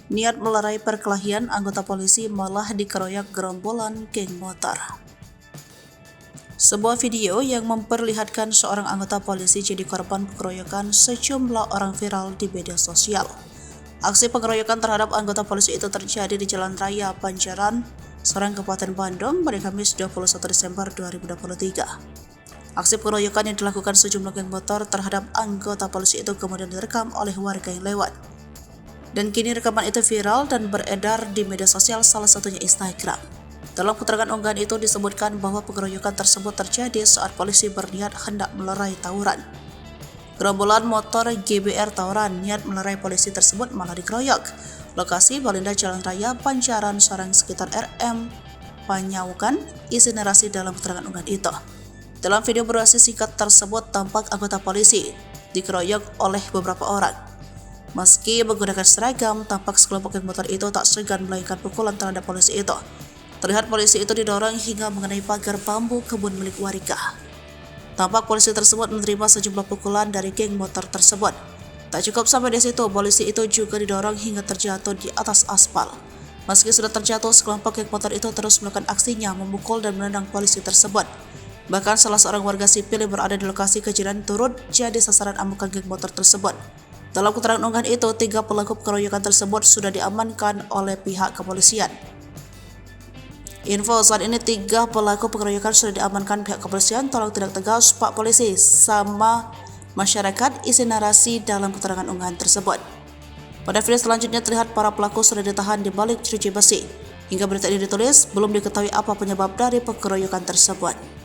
Niat melerai perkelahian, anggota polisi malah dikeroyok gerombolan geng motor. Sebuah video yang memperlihatkan seorang anggota polisi jadi korban pengeroyokan sejumlah orang viral di media sosial. Aksi pengeroyokan terhadap anggota polisi itu terjadi di Jalan Raya Pancoran, Serang, Kabupaten Bandung pada Kamis 21 Desember 2023. Aksi pengeroyokan yang dilakukan sejumlah geng motor terhadap anggota polisi itu kemudian direkam oleh warga yang lewat. Dan kini rekaman itu viral dan beredar di media sosial, salah satunya Instagram. Dalam keterangan unggahan itu disebutkan bahwa pengeroyokan tersebut terjadi saat polisi berniat hendak melerai tawuran. Gerombolan motor GBR tawuran niat melerai polisi tersebut malah dikeroyok. Lokasi Balinda Jalan Raya Pancoran, Serang sekitar RM Panyaukan, isi narasi dalam keterangan unggahan itu. Dalam video berdurasi singkat tersebut tampak anggota polisi dikeroyok oleh beberapa orang. Meski menggunakan seragam, tampak sekelompok geng motor itu tak segan melakukan pukulan terhadap polisi itu. Terlihat polisi itu didorong hingga mengenai pagar bambu kebun milik warga. Tampak polisi tersebut menerima sejumlah pukulan dari geng motor tersebut. Tak cukup sampai di situ, polisi itu juga didorong hingga terjatuh di atas aspal. Meski sudah terjatuh, sekelompok geng motor itu terus melakukan aksinya memukul dan menendang polisi tersebut. Bahkan salah seorang warga sipil yang berada di lokasi kejadian turut jadi sasaran amukan geng motor tersebut. Dalam keterangan unggahan itu, 3 pelaku pengeroyokan tersebut sudah diamankan oleh pihak kepolisian. Info saat ini 3 pelaku pengeroyokan sudah diamankan pihak kepolisian. Tolong tidak tegas Pak Polisi sama masyarakat, isi narasi dalam keterangan unggahan tersebut. Pada video selanjutnya terlihat para pelaku sudah ditahan di balik jeruji besi. Hingga berita ini ditulis, belum diketahui apa penyebab dari pengeroyokan tersebut.